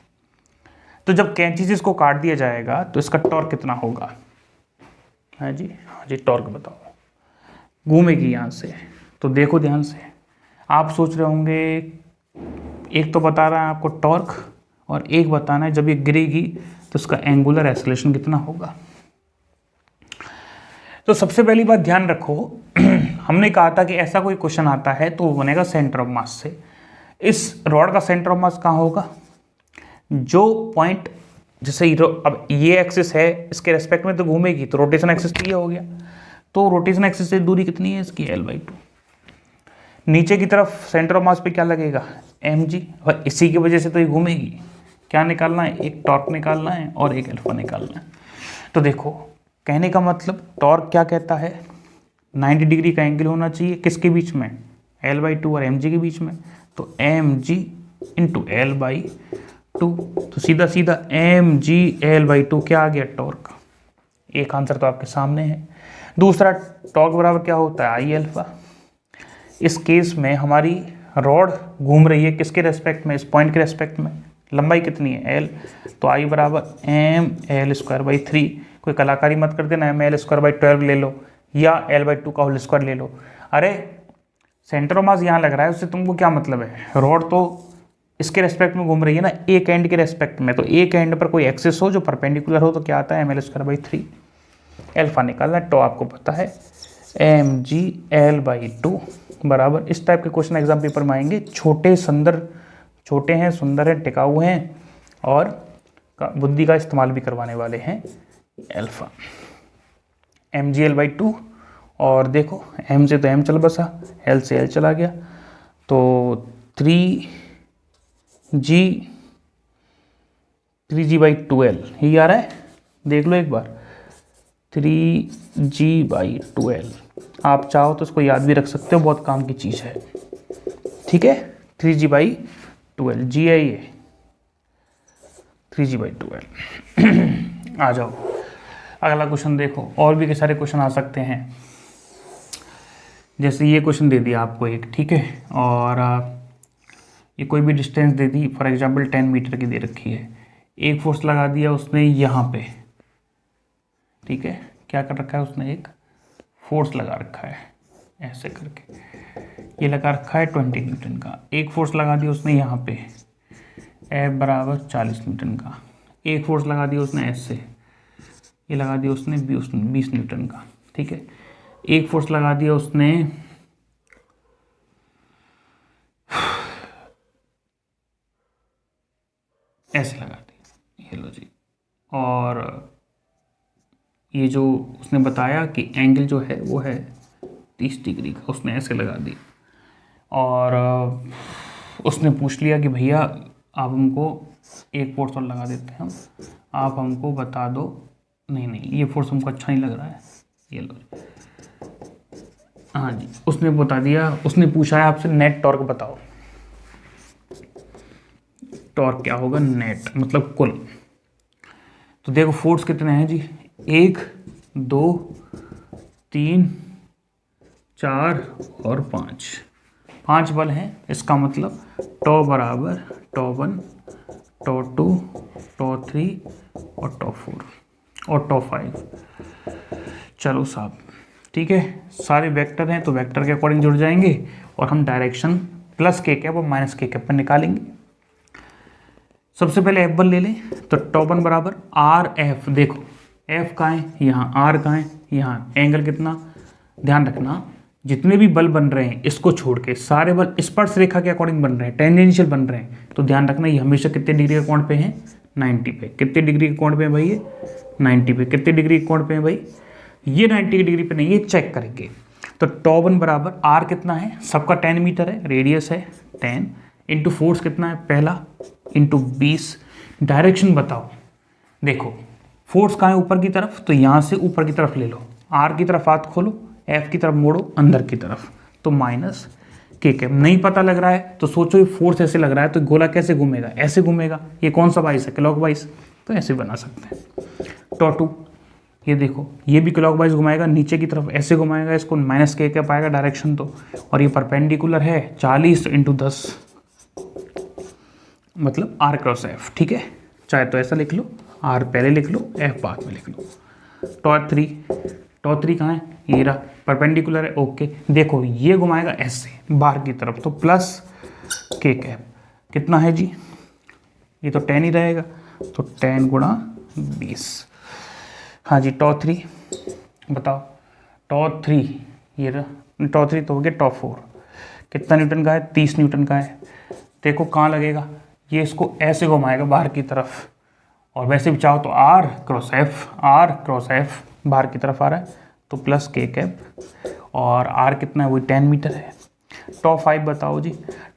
तो जब कैंची से इसको काट दिया जाएगा तो इसका टॉर्क कितना होगा? हाँ जी, हाँ जी, टॉर्क बताओ। घूमेगी यहाँ से, तो देखो ध्यान से। आप सोच रहे होंगे, एक तो बता रहा है आपको टॉर्क, और एक बताना है जब ये गिरेगी तो उसका एंगुलर एक्सेलरेशन कितना होगा। तो सबसे पहली बात ध्यान रखो, हमने कहा था कि ऐसा कोई क्वेश्चन आता है तो वो बनेगा सेंटर ऑफ मास से। इस रॉड का सेंटर ऑफ मास कहाँ होगा? जो पॉइंट, जैसे अब ये एक्सिस है, इसके रेस्पेक्ट में तो घूमेगी, तो रोटेशन एक्सिस तो ये हो गया। तो रोटेशन एक्सिस से दूरी कितनी है इसकी? l/2। नीचे की तरफ सेंटर ऑफ मास पे क्या लगेगा? mg, और इसी की वजह से तो ये घूमेगी। क्या निकालना है? एक टॉर्क निकालना है और एक अल्फा निकालना है। तो देखो, कहने का मतलब टॉर्क क्या कहता है? 90 डिग्री का एंगल होना चाहिए किसके बीच में? l/2 और mg के बीच में। तो mg इंटू l/2, तो सीधा सीधा mg l/2 क्या आ गया? टॉर्क। एक आंसर तो आपके सामने है। दूसरा, टॉर्क बराबर क्या होता है? i alpha. इस केस में हमारी रॉड घूम रही है किसके रेस्पेक्ट में? इस पॉइंट के रेस्पेक्ट में। लंबाई कितनी है? l, तो i बराबर ml²/3। कोई कलाकारी मत कर देना, ml²/12 ले लो या l/2 का होल स्क्वायर ले लो। अरे सेंटर ऑफ मास यहाँ लग रहा है, उससे तुमको क्या मतलब है? रॉड तो इसके रेस्पेक्ट में घूम रही है ना, एक एंड के रेस्पेक्ट में। तो एक एंड पर कोई एक्सिस हो जो परपेंडिकुलर हो तो क्या आता है? ml²/3। अल्फा निकालना, तो आपको पता है mg l/2 बराबर। इस टाइप के क्वेश्चन एग्जाम पेपर में आएंगे। छोटे हैं, सुंदर हैं, टिकाऊ हैं, और बुद्धि का इस्तेमाल भी करवाने वाले हैं। अल्फा mg l/2, और देखो m से तो m चल बसा, l से l चला गया, तो 3g/12 यही आ रहा है। देख लो एक बार, 3g/12। आप चाहो तो इसको याद भी रख सकते हो, बहुत काम की चीज़ है। ठीक है, 3g/12 जी है ये, 3g/12। आ जाओ अगला क्वेश्चन देखो। और भी कई सारे क्वेश्चन आ सकते हैं, जैसे ये क्वेश्चन दे दिया आपको एक, ठीक है, और ये कोई भी डिस्टेंस दे दी, फॉर एग्जांपल 10 मीटर की दे रखी है। एक फोर्स लगा दिया उसने यहाँ पे, ठीक है, क्या कर रखा है उसने? एक फोर्स लगा रखा है ऐसे करके, ये लगा रखा है 20 न्यूटन का। एक फोर्स लगा दिया उसने यहाँ पे, F बराबर 40 न्यूटन का। एक फोर्स लगा दिया उसने ऐसे, ये लगा दिया उसने 20 न्यूटन का। ठीक है, एक फोर्स लगा दिया उसने ऐसे लगा दी, ये लो जी। और ये जो उसने बताया कि एंगल जो है वो है 30 डिग्री का, उसने ऐसे लगा दी। और उसने पूछ लिया कि भैया आप हमको एक फोर्स और लगा देते हैं हम, आप हमको बता दो। नहीं ये फोर्स हमको अच्छा नहीं लग रहा है, ये लो। हाँ जी, उसने बता दिया, उसने पूछा है आपसे नेट टॉर्क बताओ। टॉर्क क्या होगा? नेट मतलब कुल। तो देखो फोर्स कितने हैं जी? 1 2 3 4 और 5 बल हैं। इसका मतलब टॉ बराबर टॉ 1, टॉ 2, टॉ 3 और टॉ 4 और टॉ 5। चलो साहब, ठीक है, सारे वेक्टर हैं तो वेक्टर के अकॉर्डिंग जुड़ जाएंगे और हम डायरेक्शन प्लस के कैप और माइनस के कैप पर निकालेंगे। सबसे पहले F1 ले लें, तो टॉप वन बराबर आर एफ। देखो F कहाँ है, यहाँ, R कहाँ है, यहाँ। एंगल कितना, ध्यान रखना जितने भी बल बन रहे हैं इसको छोड़ के सारे बल स्पर्श रेखा के अकॉर्डिंग बन रहे हैं, टेंजेंशियल बन रहे हैं, तो ध्यान रखना ये हमेशा कितने डिग्री के कोण पे हैं, 90 पे। कितने डिग्री के कोण पे है भाई ये, 90 पे। कितने डिग्री के कोण पे है भाई, ये 90 डिग्री पे नहीं है, चेक करेंगे। तो टॉप वन बराबर आर कितना है, सबका 10 मीटर है, रेडियस है 10, इंटू फोर्स कितना है पहला, इंटू 20। डायरेक्शन बताओ, देखो फोर्स कहाँ है, ऊपर की तरफ, तो यहाँ से ऊपर की तरफ ले लो, आर की तरफ हाथ खोलो, एफ की तरफ मोड़ो, अंदर की तरफ, तो माइनस के कैप। नहीं पता लग रहा है तो सोचो ये फोर्स ऐसे लग रहा है तो गोला कैसे घूमेगा, ऐसे घूमेगा। ये कौन सा वाइज है, क्लॉक वाइज, तो ऐसे बना सकते हैं। टॉ2, ये देखो ये भी क्लॉक वाइज घुमाएगा, नीचे की तरफ ऐसे घुमाएगा, इसको माइनस के कैप आएगा डायरेक्शन तो। और ये परपेंडिकुलर है 40 इंटू 10, मतलब आर क्रॉस एफ, ठीक है। चाहे तो ऐसा लिख लो, आर पहले लिख लो, एफ बाद में लिख लो। टॉ3 कहाँ है, ये रहा, परपेंडिकुलर है, ओके। देखो ये घुमाएगा ऐसे बाहर की तरफ, तो प्लस के कैप कितना है जी, ये तो 10 ही रहेगा, तो 10 गुणा 20। हाँ जी, टॉ3 बताओ, टॉ3 ये रहा, टॉ3 तो हो गया, टॉ4 कितना न्यूटन का है, 30 न्यूटन का है। देखो कहाँ लगेगा, ये इसको ऐसे घुमाएगा बाहर की तरफ, और वैसे भी चाहो तो आर क्रॉस एफ बाहर की तरफ आ रहा है, तो प्लस के कैप, और आर कितना है, वही 10 मीटर है। टॉ5 बताओ जी,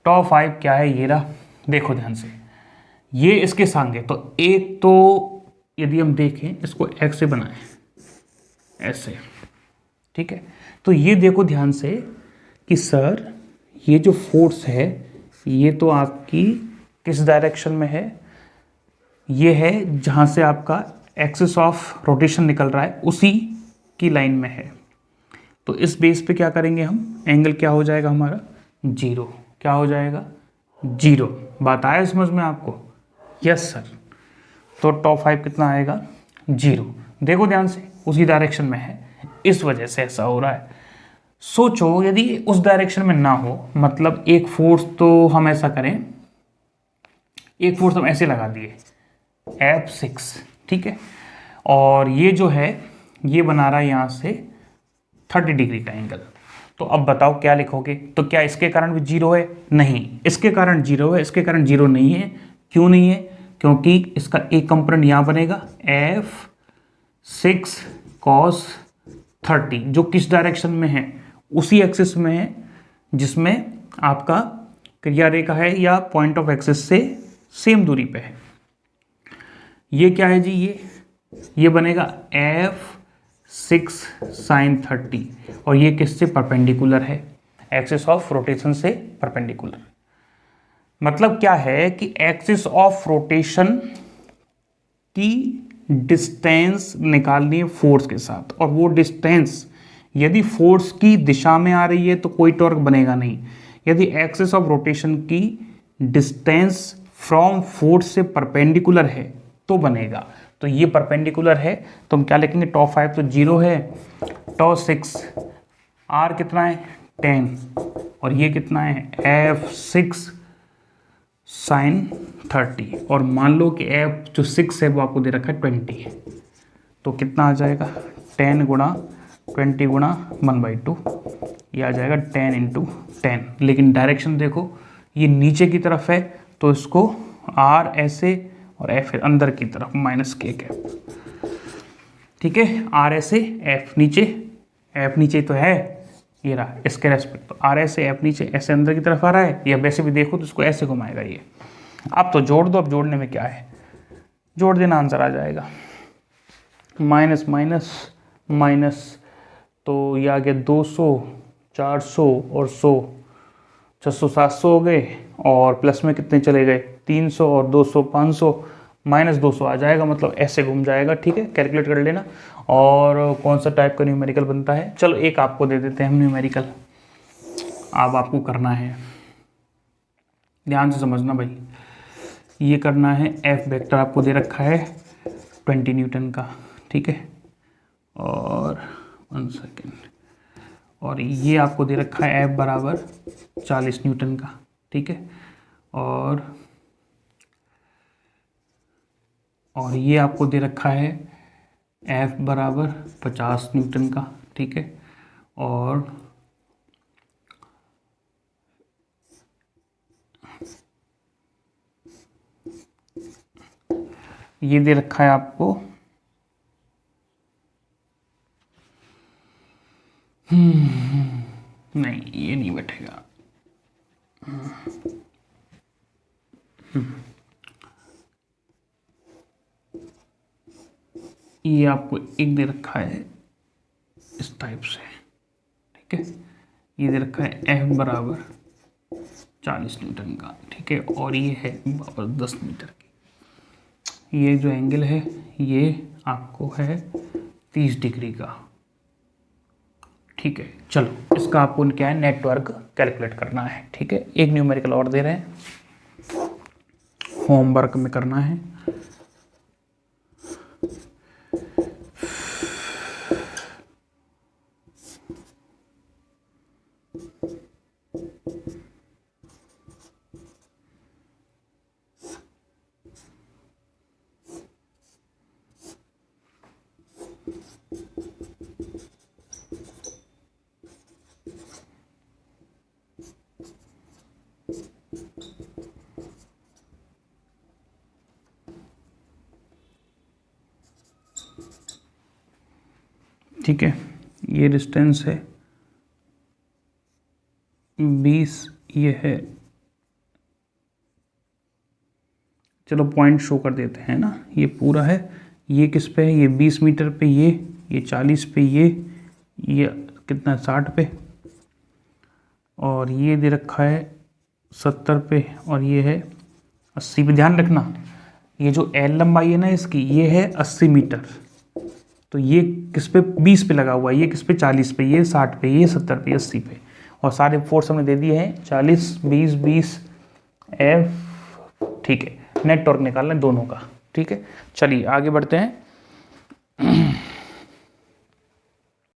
टॉ5 क्या है, ये रहा। देखो ध्यान से, ये इसके सांगे, तो एक तो यदि हम देखें इसको एक्स से बनाएं ऐसे, ठीक है। तो ये देखो ध्यान से कि सर ये जो फोर्स है ये तो आपकी किस डायरेक्शन में है, ये है जहाँ से आपका एक्सिस ऑफ रोटेशन निकल रहा है उसी की लाइन में है। तो इस बेस पे क्या करेंगे हम, एंगल क्या हो जाएगा हमारा, 0। क्या हो जाएगा, 0। बात आया समझ में आपको, यस सर। तो टॉ5 कितना आएगा, 0। देखो ध्यान से उसी डायरेक्शन में है, इस वजह से ऐसा हो रहा है। सोचो यदि उस डायरेक्शन में ना हो, मतलब एक फोर्स तो हम ऐसा करें, एक फोर्स हम ऐसे लगा दिए F6, ठीक है, और ये जो है ये बना रहा है यहाँ से 30 डिग्री का एंगल। तो अब बताओ क्या लिखोगे, तो क्या इसके कारण भी 0 है, नहीं, इसके कारण 0 है, इसके कारण 0 नहीं है। क्यों नहीं है, क्योंकि इसका एक कंपोनेंट यहाँ बनेगा F6 cos 30, जो किस डायरेक्शन में है, उसी एक्सिस में है जिसमें आपका क्रिया रेखा है या पॉइंट ऑफ एक्सिस से सेम दूरी पे है। ये क्या है जी, ये बनेगा F6 sin 30, और ये किससे परपेंडिकुलर है, एक्सिस ऑफ रोटेशन से परपेंडिकुलर। मतलब क्या है कि एक्सिस ऑफ रोटेशन की डिस्टेंस निकालनी है फोर्स के साथ, और वो डिस्टेंस यदि फोर्स की दिशा में आ रही है तो कोई टॉर्क बनेगा नहीं। यदि एक्सिस ऑफ रोटेशन की डिस्टेंस फ्रॉम फोर्स से परपेंडिकुलर है तो बनेगा। तो ये परपेंडिकुलर है तो हम क्या लिखेंगे, टॉ5 तो 0 है, टॉ6 आर कितना है 10, और ये कितना है F6 sin 30, और मान लो कि F जो 6 है वो आपको दे रखा है 20, तो कितना आ जाएगा 10 गुणा 20 गुणा 1/2, ये आ जाएगा 10 इंटू 10। लेकिन डायरेक्शन देखो ये नीचे की तरफ है, तो इसको R ऐसे और F अंदर की तरफ, माइनस के कैप, ठीक है। R ऐसे F नीचे तो है, ये रहा इसके रेस्पेक्ट, तो R ऐसे F नीचे, ऐसे अंदर की तरफ आ रहा है, या वैसे भी देखो तो इसको ऐसे घुमाएगा ये। अब तो जोड़ दो, अब जोड़ने में क्या है, जोड़ देना आंसर आ जाएगा, माइनस माइनस माइनस, तो ये आ गया 200 400 और 100, 600 700 हो गए, और प्लस में कितने चले गए 300 और 200 500, माइनस 200 आ जाएगा, मतलब ऐसे घूम जाएगा, ठीक है। कैलकुलेट कर लेना। और कौन सा टाइप का न्यूमेरिकल बनता है, चलो एक आपको दे देते हैं हम न्यूमेरिकल, अब आपको करना है, ध्यान से समझना भाई। ये करना है, F वेक्टर आपको दे रखा है 20 न्यूटन का, ठीक है, और 1 सेकेंड, और ये आपको दे रखा है F बराबर 40 न्यूटन का, ठीक है, और ये आपको दे रखा है F बराबर 50 न्यूटन का, ठीक है, और ये दे रखा है आपको नहीं, ये नहीं बैठेगा। ये आपको एक दे रखा है इस टाइप से, ठीक है, ये दे रखा है F बराबर 40 न्यूटन का, ठीक है, और ये है बराबर 10 मीटर की। ये जो एंगल है ये आपको है 30 डिग्री का, ठीक है। चलो इसका आपको क्या है, नेटवर्क कैलकुलेट करना है, ठीक है। एक न्यूमेरिकल और दे रहे हैं, होमवर्क में करना है। ठीक है, ये डिस्टेंस है 20, ये है, चलो पॉइंट शो कर देते हैं ना, ये पूरा है, ये किस पे है, ये 20 मीटर पे, ये 40 पे, ये कितना 60 पे, और ये दे रखा है 70 पे, और ये है 80 पे। ध्यान रखना ये जो L लंबाई है ना इसकी, ये है 80 मीटर, तो ये किस पे 20 पे लगा हुआ है, ये किस पे 40 पे, ये 60 पे, ये 70 पे, 80 पे, और सारे फोर्स हमने दे दिए हैं 40 20 20 F, ठीक है। नेट टॉर्क निकालना है दोनों का, ठीक है। चलिए आगे बढ़ते हैं।